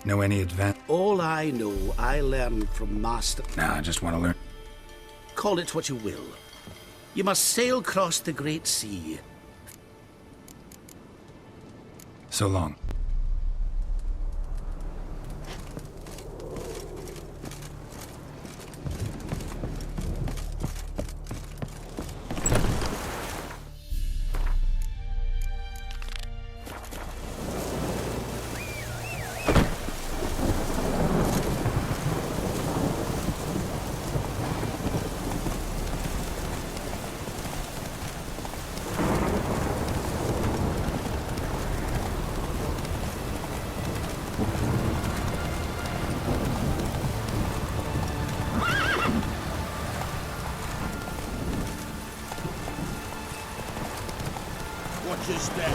Know any advance? All I know, I learned from Master. Nah, I just want to learn. Call it what you will. You must sail across the Great Sea. So long. Watch your step.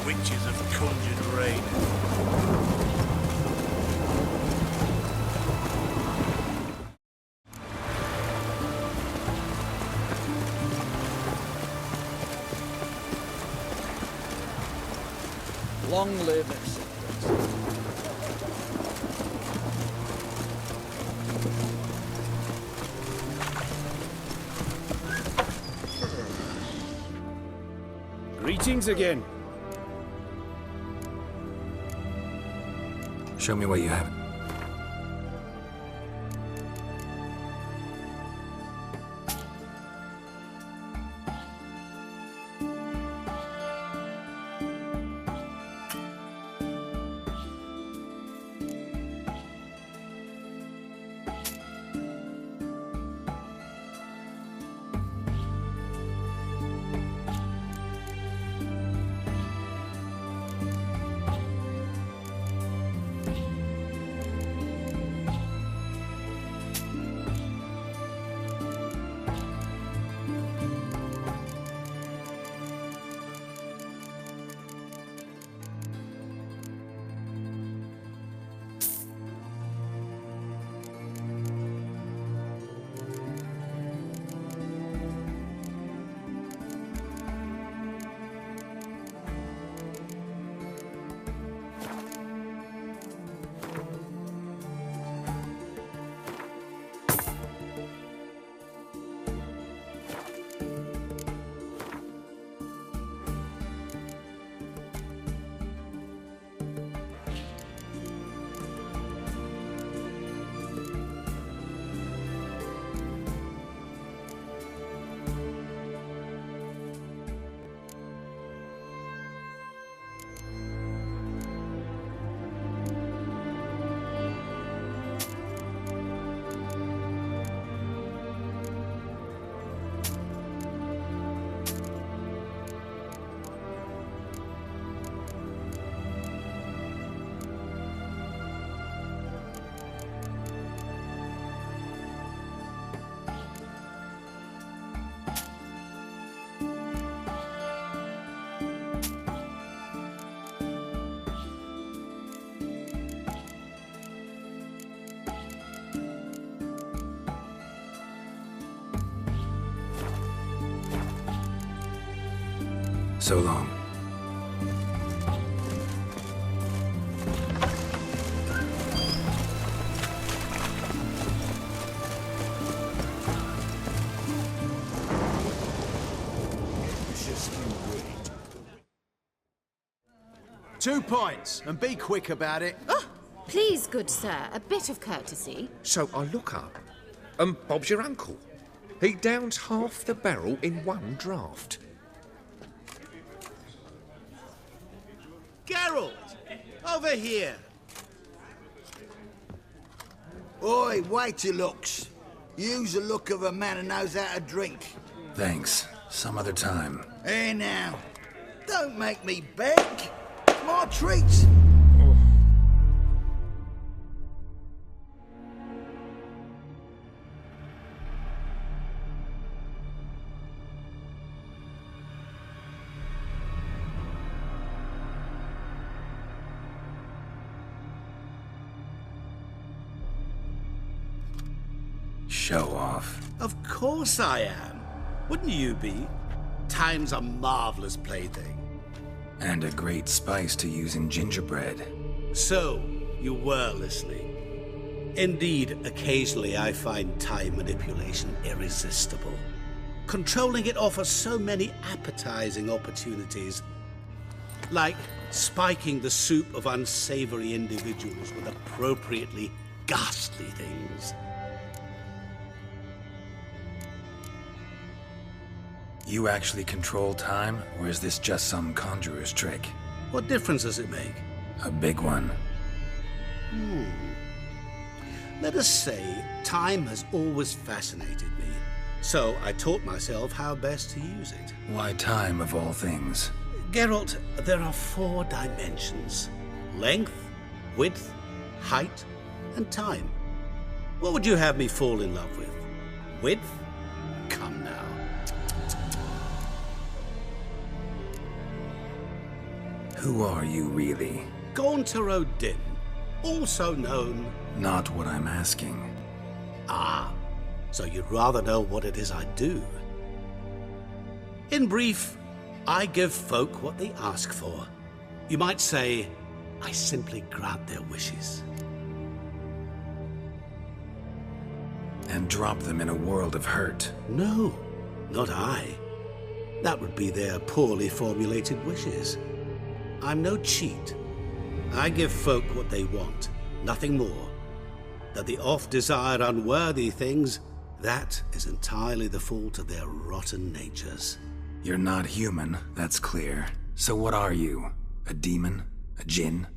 Witches have conjured rain. Long live acceptance. Greetings again. Show me what you have. So long. Two pints, and be quick about it. Oh, please, good sir, a bit of courtesy. So I look up, and Bob's your uncle. He downs half the barrel in one draught. Geralt! Over here! Oi, wait your looks. Use the look of a man who knows how to drink. Thanks. Some other time. Here now. Don't make me beg. My treat. Show off. Of course I am. Wouldn't you be? Time's a marvelous plaything. And a great spice to use in gingerbread. So, you were listening. Indeed, occasionally I find time manipulation irresistible. Controlling it offers so many appetizing opportunities. Like spiking the soup of unsavory individuals with appropriately ghastly things. You actually control time, or is this just some conjurer's trick? What difference does it make? A big one. Let us say time has always fascinated me. So I taught myself how best to use it. Why time of all things? Geralt, there are 4 dimensions. Length, width, height, and time. What would you have me fall in love with? Width? Come now. Who are you really? Gaunter O'Din, also known... Not what I'm asking. Ah, so you'd rather know what it is I do. In brief, I give folk what they ask for. You might say, I simply grant their wishes. And drop them in a world of hurt. No, not I. That would be their poorly formulated wishes. I'm no cheat. I give folk what they want, nothing more. That the oft-desired unworthy things, that is entirely the fault of their rotten natures. You're not human, that's clear. So what are you? A demon? A djinn?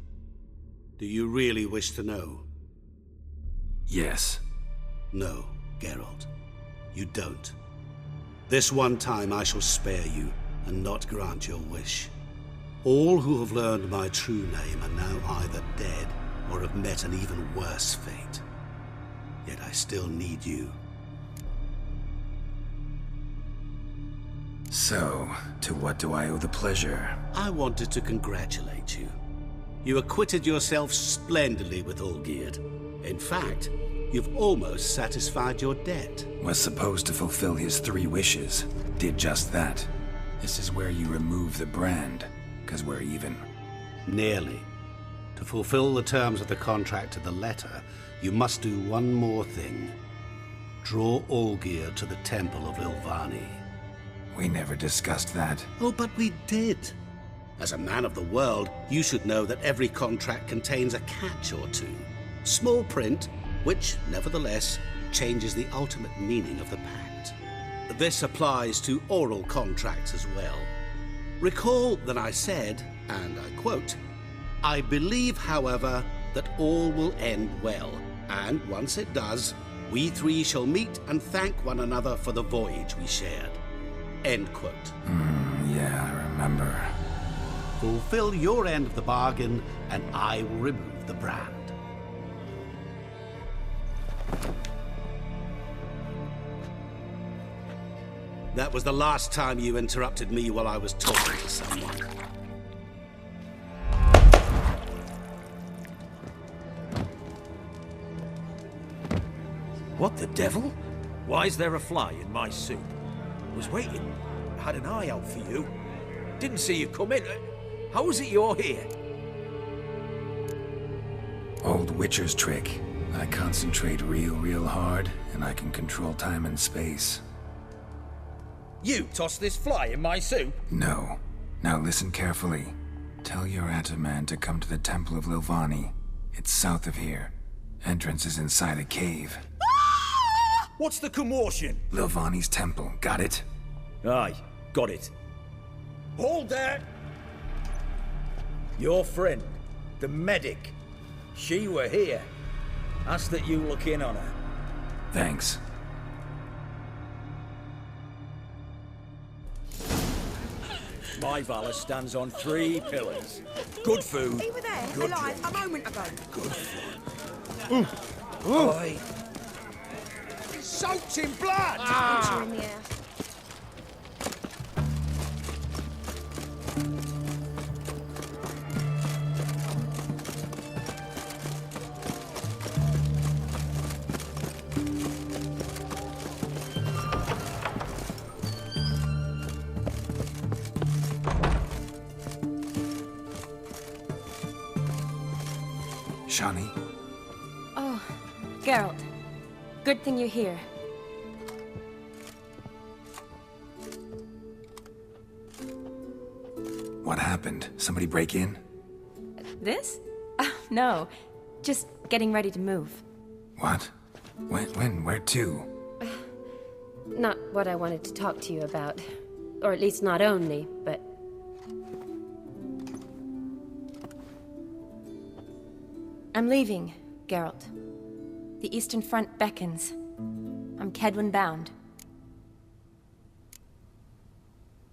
Do you really wish to know? Yes. No, Geralt. You don't. This one time I shall spare you and not grant your wish. All who have learned my true name are now either dead or have met an even worse fate. Yet I still need you. So, to what do I owe the pleasure? I wanted to congratulate you. You acquitted yourself splendidly with Olgierd. In fact, you've almost satisfied your debt. Was supposed to fulfill his 3 wishes. Did just that. This is where you remove the brand, 'cause we're even. Nearly. To fulfill the terms of the contract to the letter, you must do one more thing. Draw Olgierd to the Temple of Lilvani. We never discussed that. Oh, but we did. As a man of the world, you should know that every contract contains a catch or two. Small print, which, nevertheless, changes the ultimate meaning of the pact. This applies to oral contracts as well. Recall that I said, and I quote, "I believe, however, that all will end well, and once it does, we 3 shall meet and thank one another for the voyage we shared." End quote. Yeah, I remember. Fulfill your end of the bargain, and I will remove the brand. That was the last time you interrupted me while I was talking to someone. What the devil? Why is there a fly in my soup? I was waiting. I had an eye out for you. Didn't see you come in. How is it you're here? Old Witcher's trick. I concentrate real hard, and I can control time and space. You tossed this fly in my soup? No. Now listen carefully. Tell your Ataman to come to the Temple of Lilvani. It's south of here. Entrance is inside a cave. What's the commotion? Lilvani's temple, got it? Aye, got it. Hold there! Your friend, the medic. She were here. Ask that you look in on her. Thanks. My valor stands on 3 pillars. Good food. They were there, Good alive, drink. a moment ago. Good fun. Oi. Soaked in blood! Temperature in the air. Shani? Oh, Geralt. Good thing you're here. What happened? Somebody break in? This? No. Just getting ready to move. What? When? Where to? Not what I wanted to talk to you about. Or at least not only, but... I'm leaving, Geralt. The Eastern Front beckons. I'm Kedwin bound.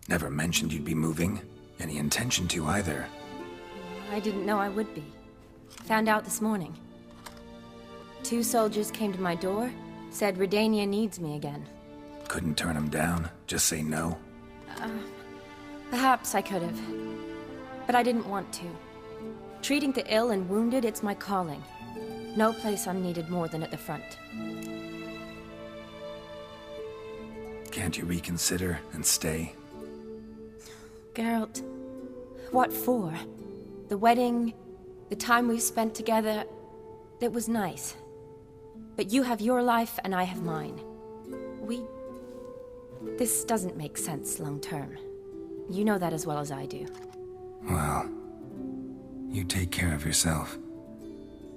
Never mentioned you'd be moving. Any intention to either. I didn't know I would be. Found out this morning. 2 soldiers came to my door, said Redania needs me again. Couldn't turn him down? Just say no? Perhaps I could have. But I didn't want to. Treating the ill and wounded, it's my calling. No place I'm needed more than at the front. Can't you reconsider and stay? Geralt, what for? The wedding, the time we've spent together, it was nice. But you have your life and I have mine. This doesn't make sense long term. You know that as well as I do. Well, you take care of yourself.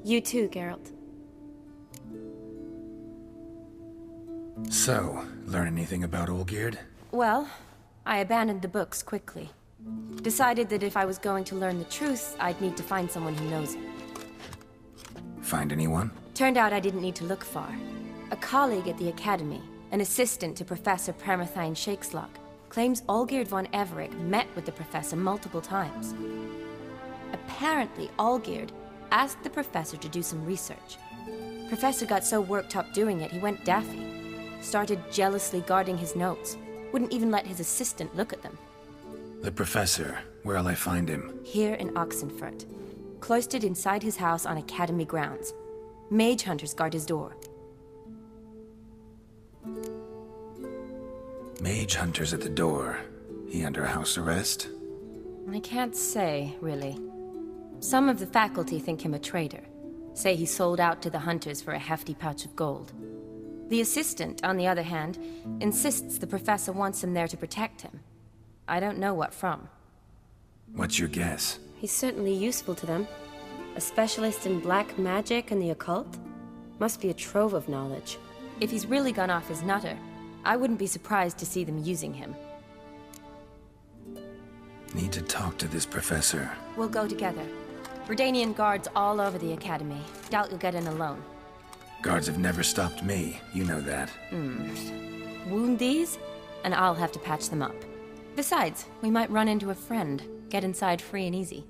You too, Geralt. So, learn anything about Olgierd? Well, I abandoned the books quickly. Decided that if I was going to learn the truth, I'd need to find someone who knows it. Find anyone? Turned out I didn't need to look far. A colleague at the Academy, an assistant to Professor Permathine Shakeslock, claims Olgierd von Everec met with the professor multiple times. Apparently, Olgierd asked the professor to do some research. Professor got so worked up doing it, he went daffy. Started jealously guarding his notes. Wouldn't even let his assistant look at them. The professor. Where'll I find him? Here in Oxenfurt. Cloistered inside his house on Academy grounds. Mage hunters guard his door. Mage hunters at the door. He under house arrest? I can't say, really. Some of the faculty think him a traitor. Say he sold out to the hunters for a hefty pouch of gold. The assistant, on the other hand, insists the professor wants him there to protect him. I don't know what from. What's your guess? He's certainly useful to them. A specialist in black magic and the occult? Must be a trove of knowledge. If he's really gone off his nutter, I wouldn't be surprised to see them using him. Need to talk to this professor. We'll go together. Redanian guards all over the Academy. Doubt you'll get in alone. Guards have never stopped me. You know that. Wound these, and I'll have to patch them up. Besides, we might run into a friend. Get inside free and easy.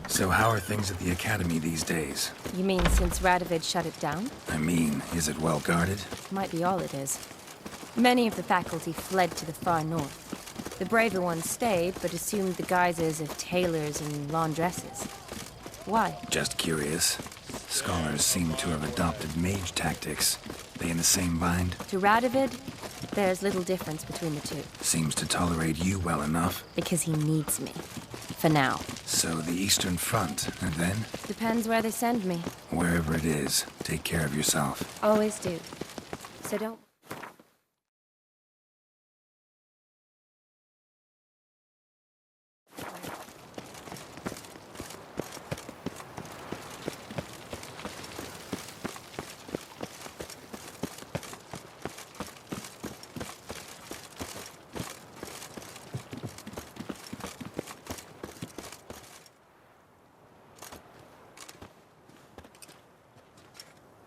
So how are things at the Academy these days? You mean since Radovid shut it down? I mean, is it well guarded? Might be all it is. Many of the faculty fled to the far north. The braver ones stayed, but assumed the guises of tailors and laundresses. Why? Just curious. Scholars seem to have adopted mage tactics. They in the same bind? To Radovid, there's little difference between the two. Seems to tolerate you well enough. Because he needs me. For now. So the Eastern Front, and then? Depends where they send me. Wherever it is, take care of yourself. Always do. So don't...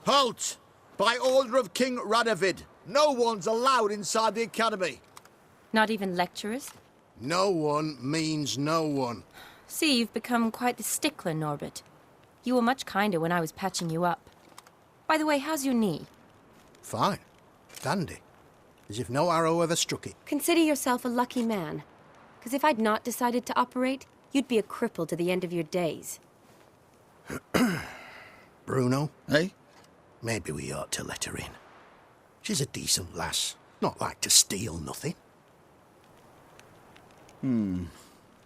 Halt! By order of King Radovid, no one's allowed inside the Academy. Not even lecturers? No one means no one. See, you've become quite the stickler, Norbert. You were much kinder when I was patching you up. By the way, how's your knee? Fine. Dandy. As if no arrow ever struck it. Consider yourself a lucky man. Because if I'd not decided to operate, you'd be a cripple to the end of your days. Bruno, eh? Maybe we ought to let her in. She's a decent lass. Not like to steal nothing.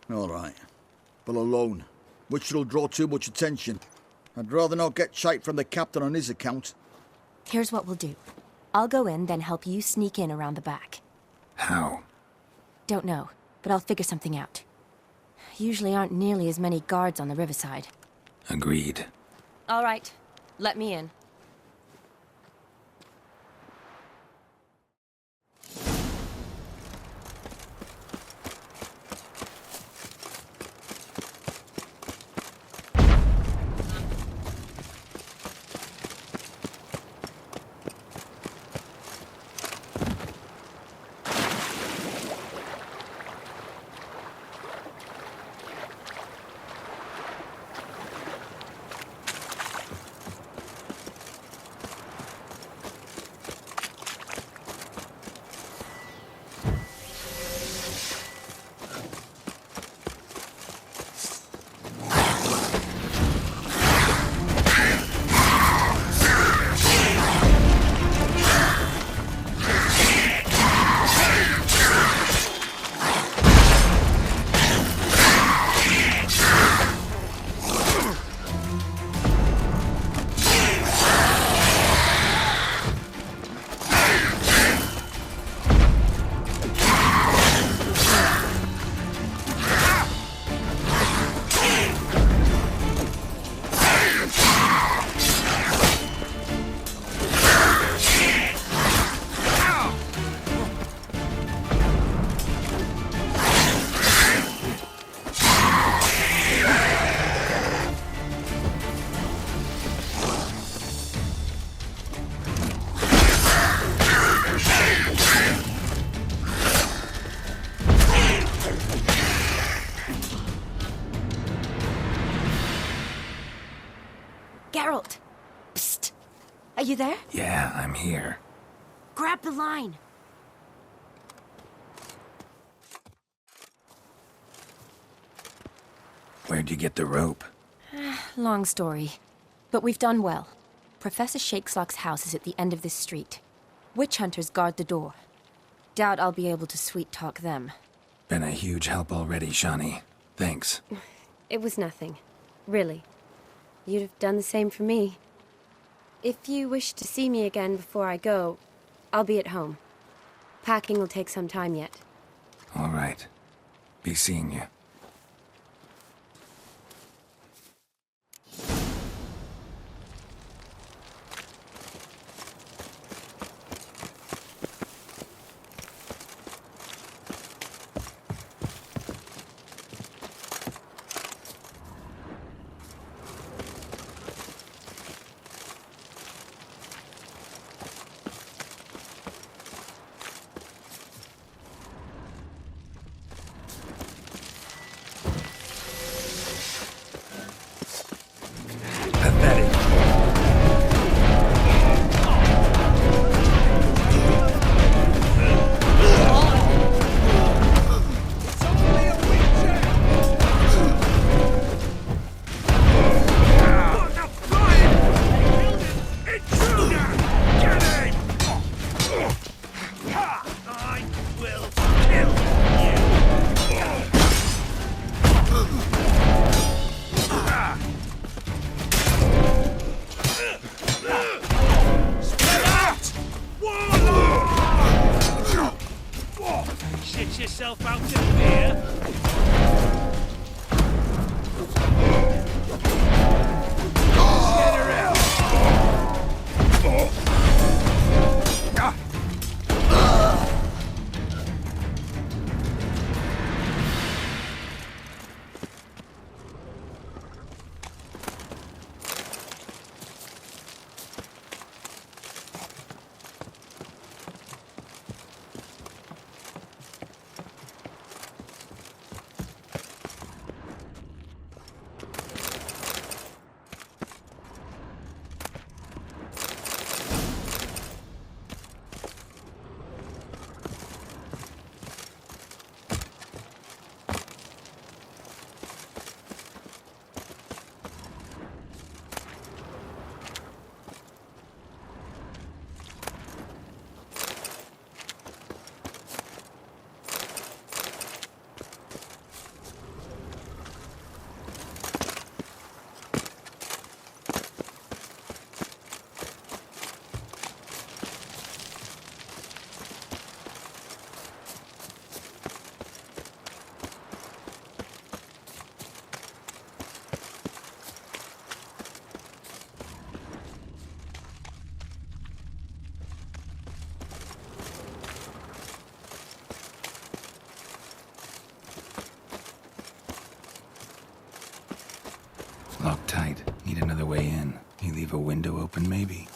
All right. But alone, which will draw too much attention. I'd rather not get shite from the captain on his account. Here's what we'll do. I'll go in, then help you sneak in around the back. How? Don't know, but I'll figure something out. Usually aren't nearly as many guards on the riverside. Agreed. All right, let me in. Geralt! Psst! Are you there? Yeah, I'm here. Grab the line! Where'd you get the rope? Long story. But we've done well. Professor Shakeslock's house is at the end of this street. Witch hunters guard the door. Doubt I'll be able to sweet-talk them. Been a huge help already, Shani. Thanks. It was nothing. Really. You'd have done the same for me. If you wish to see me again before I go, I'll be at home. Packing will take some time yet. All right. Be seeing you. Yourself out to fear. Need another way in. You leave a window open, maybe?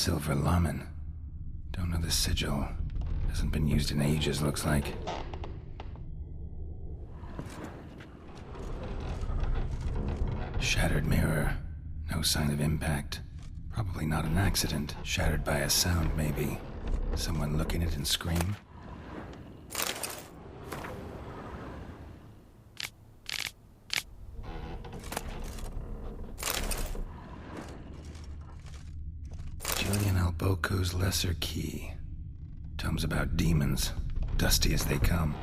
Silver Laman. Don't know the sigil. Hasn't been used in ages, looks like. Shattered mirror. No sign of impact. Probably not an accident. Shattered by a sound, maybe. Someone look in it and scream? Boko's Lesser Key. Tomes about demons, dusty as they come.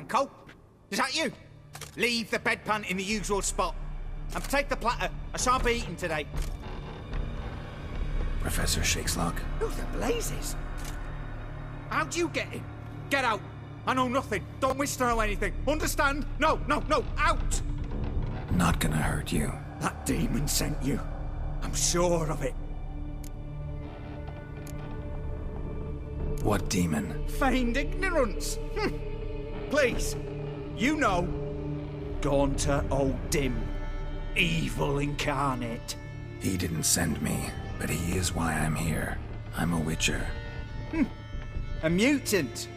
Franco? Is that you? Leave the bedpan in the usual spot. And take the platter. I shan't be eating today. Professor Shakeslock? Who the blazes? How'd you get in? Get out. I know nothing. Don't wish to know anything. Understand? No, out! Not gonna hurt you. That demon sent you. I'm sure of it. What demon? Feigned ignorance. Please, you know. Gaunter O'Dim. Evil incarnate. He didn't send me, but he is why I'm here. I'm a witcher. A mutant.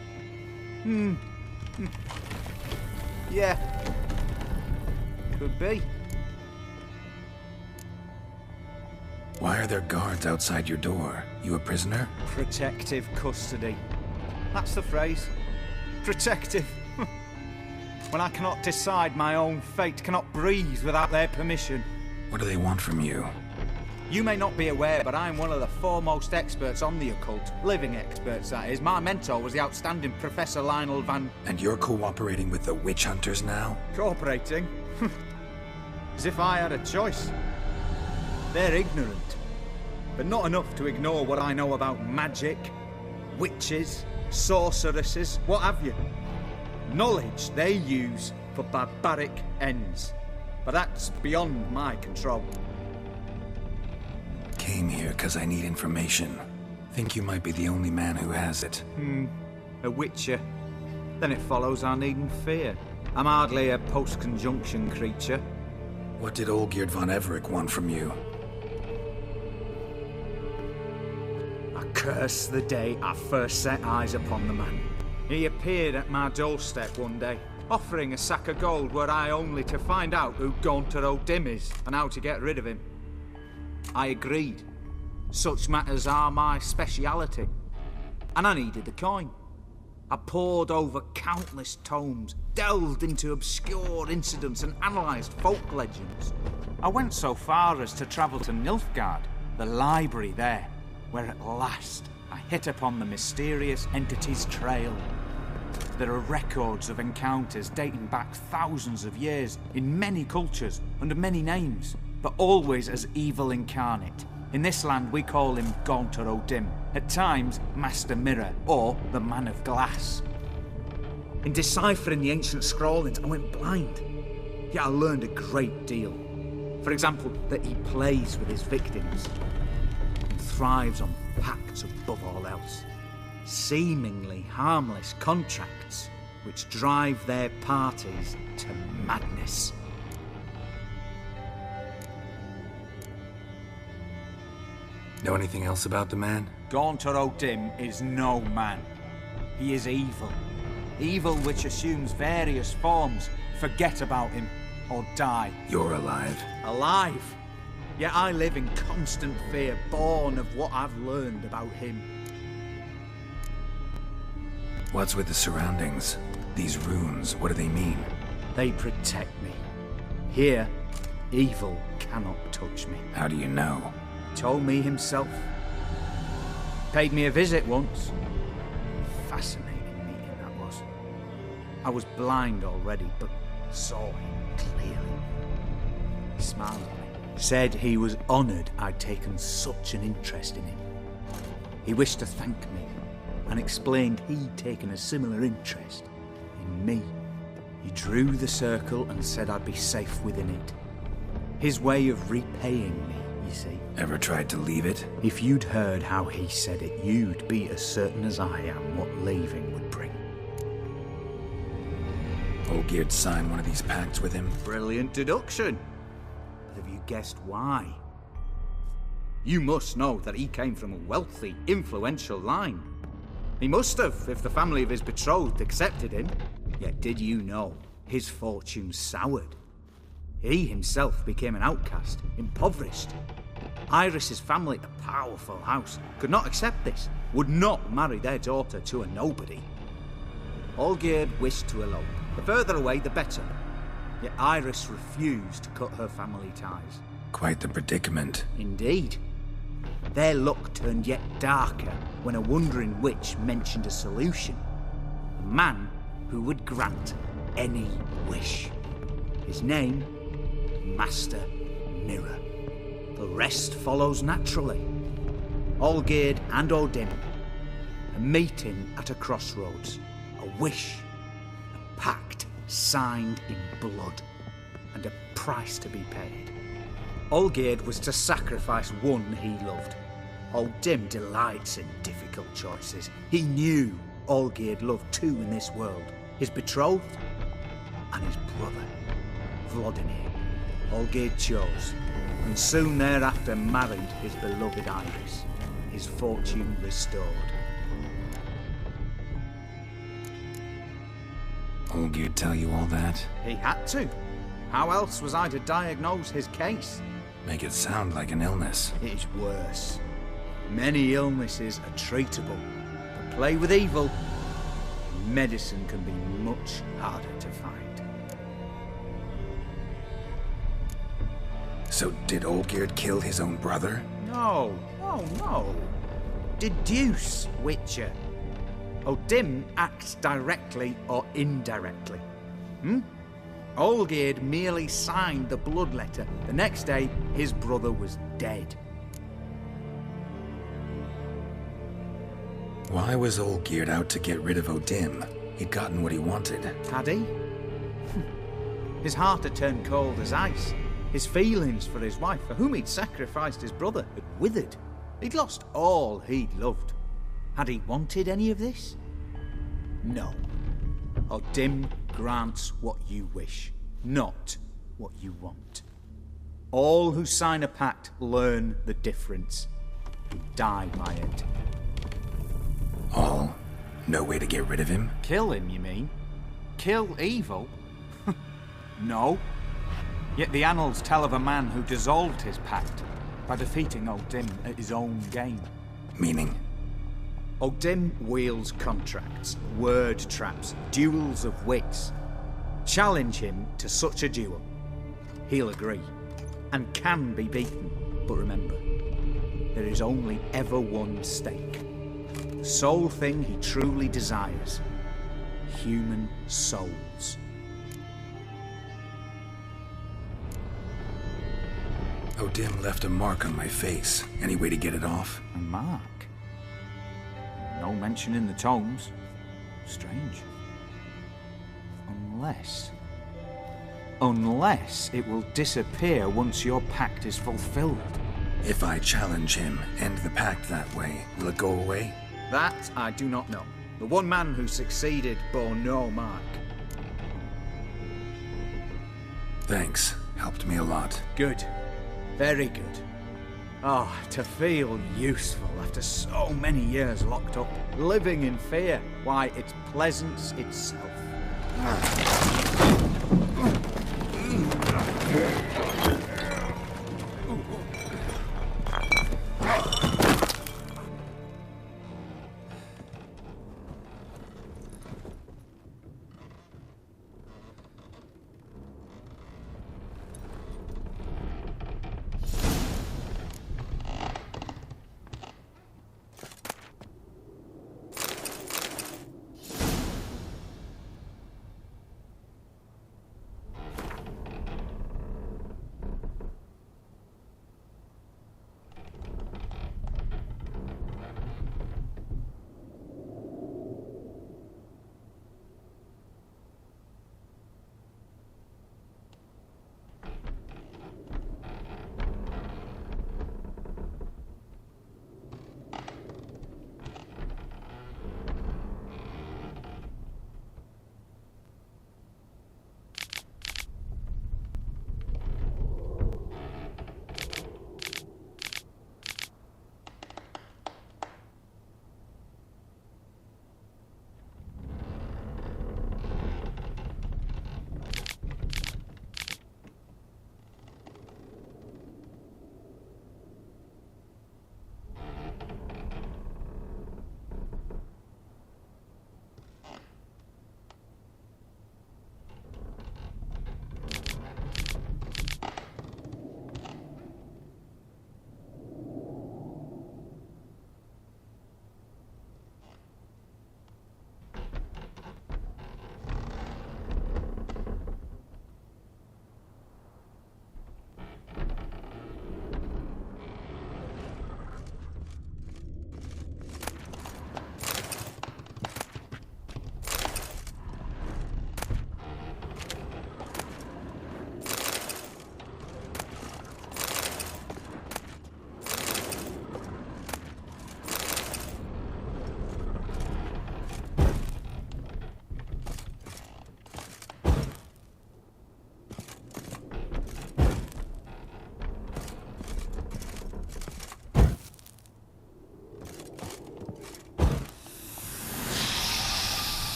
Yeah. Could be. Why are there guards outside your door? You a prisoner? Protective custody. That's the phrase. Protective. When I cannot decide my own fate, cannot breathe without their permission. What do they want from you? You may not be aware, but I'm one of the foremost experts on the occult. Living experts, that is. My mentor was the outstanding Professor Lionel Van... And you're cooperating with the witch hunters now? Cooperating? As if I had a choice. They're ignorant, but not enough to ignore what I know about magic, witches, sorceresses, what have you. Knowledge they use for barbaric ends, but that's beyond my control. Came here because I need information. Think you might be the only man who has it. A witcher. Then it follows I needn't fear. I'm hardly a post-conjunction creature. What did Olgierd von Everec want from you? I curse the day I first set eyes upon the man. He appeared at my doorstep one day, offering a sack of gold were I only to find out who Gaunter O'Dim is and how to get rid of him. I agreed. Such matters are my speciality. And I needed the coin. I pored over countless tomes, delved into obscure incidents and analysed folk legends. I went so far as to travel to Nilfgaard, the library there, where at last I hit upon the mysterious entity's trail. There are records of encounters dating back thousands of years in many cultures, under many names, but always as evil incarnate. In this land we call him Gaunter O'Dim, at times Master Mirror, or the Man of Glass. In deciphering the ancient scrawlings, I went blind. Yet I learned a great deal. For example, that he plays with his victims and thrives on pacts above all else. Seemingly harmless contracts which drive their parties to madness. Know anything else about the man? Gaunter O'Dim is no man. He is evil. Evil which assumes various forms. Forget about him, or die. You're alive. Alive? Yet I live in constant fear, born of what I've learned about him. What's with the surroundings? These runes, what do they mean? They protect me. Here, evil cannot touch me. How do you know? Told me himself. Paid me a visit once. Fascinating meeting that was. I was blind already, but saw him clearly. He smiled at me. Said he was honoured I'd taken such an interest in him. He wished to thank me and explained he'd taken a similar interest in me. He drew the circle and said I'd be safe within it. His way of repaying me, you see. Ever tried to leave it? If you'd heard how he said it, you'd be as certain as I am what leaving would bring. Olgierd signed one of these pacts with him? Brilliant deduction. But have you guessed why? You must know that he came from a wealthy, influential line. He must have, if the family of his betrothed accepted him. Yet did you know his fortune soured? He himself became an outcast, impoverished. Iris's family, a powerful house, could not accept this, would not marry their daughter to a nobody. Olgierd wished to elope. The further away, the better. Yet Iris refused to cut her family ties. Quite the predicament. Indeed. Their luck turned yet darker when a wandering witch mentioned a solution. A man who would grant any wish. His name, Master Mirror. The rest follows naturally. Olgierd and Odin, a meeting at a crossroads, a wish, a pact signed in blood, and a price to be paid. Olgierd was to sacrifice one he loved. Odin delights in difficult choices. He knew Olgierd loved two in this world, his betrothed and his brother, Vladimir. Olgierd chose, and soon thereafter married his beloved Iris, his fortune restored. Olgierd tell you all that? He had to. How else was I to diagnose his case? Make it sound like an illness. It is worse. Many illnesses are treatable, but play with evil, medicine can be much harder to find. So did Olgierd kill his own brother? No, no. Deduce, Witcher. Odin acts directly or indirectly. Olgierd merely signed the blood letter. The next day, his brother was dead. Why was Olgierd out to get rid of Odin? He'd gotten what he wanted. Had he? His heart had turned cold as ice. His feelings for his wife, for whom he'd sacrificed his brother, had withered. He'd lost all he'd loved. Had he wanted any of this? No. Odin grants what you wish, not what you want. All who sign a pact learn the difference. You die by it. All? No way to get rid of him? Kill him, you mean? Kill evil? No. Yet the annals tell of a man who dissolved his pact by defeating Odin at his own game. Meaning? Odin wields contracts, word traps, duels of wits. Challenge him to such a duel. He'll agree, and can be beaten. But remember, there is only ever one stake. The sole thing he truly desires. Human souls. Odin left a mark on my face. Any way to get it off? A mark? No mention in the tomes. Strange. Unless it will disappear once your pact is fulfilled. If I challenge him, end the pact that way, will it go away? That I do not know. The one man who succeeded bore no mark. Thanks. Helped me a lot. Good. Very good. Oh, to feel useful after so many years locked up, living in fear. Why, it's pleasance itself.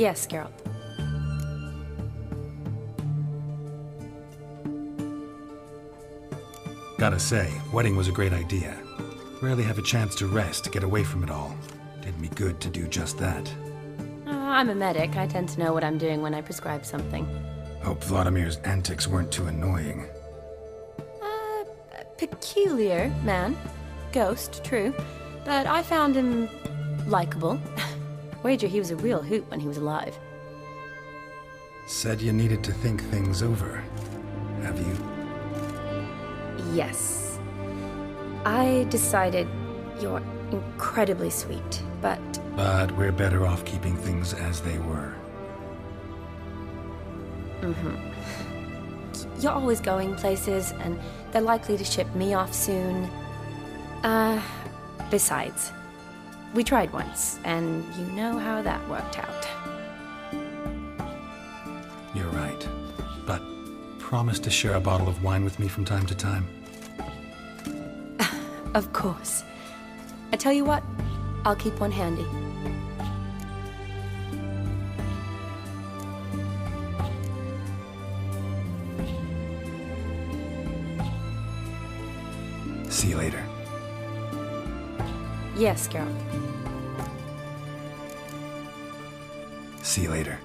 Yes, Geralt. Gotta say, wedding was a great idea. Rarely have a chance to rest, to get away from it all. Did me good to do just that. I'm a medic. I tend to know what I'm doing when I prescribe something. Hope Vladimir's antics weren't too annoying. Peculiar man. Ghost, true. But I found him likable. Wager he was a real hoot when he was alive. Said you needed to think things over. Have you? Yes. I decided you're incredibly sweet, but... But we're better off keeping things as they were. You're always going places, and they're likely to ship me off soon. Besides, we tried once, and you know how that worked out. You're right. But promise to share a bottle of wine with me from time to time. Of course. I tell you what, I'll keep one handy. See you later. Yes, Geralt. See you later.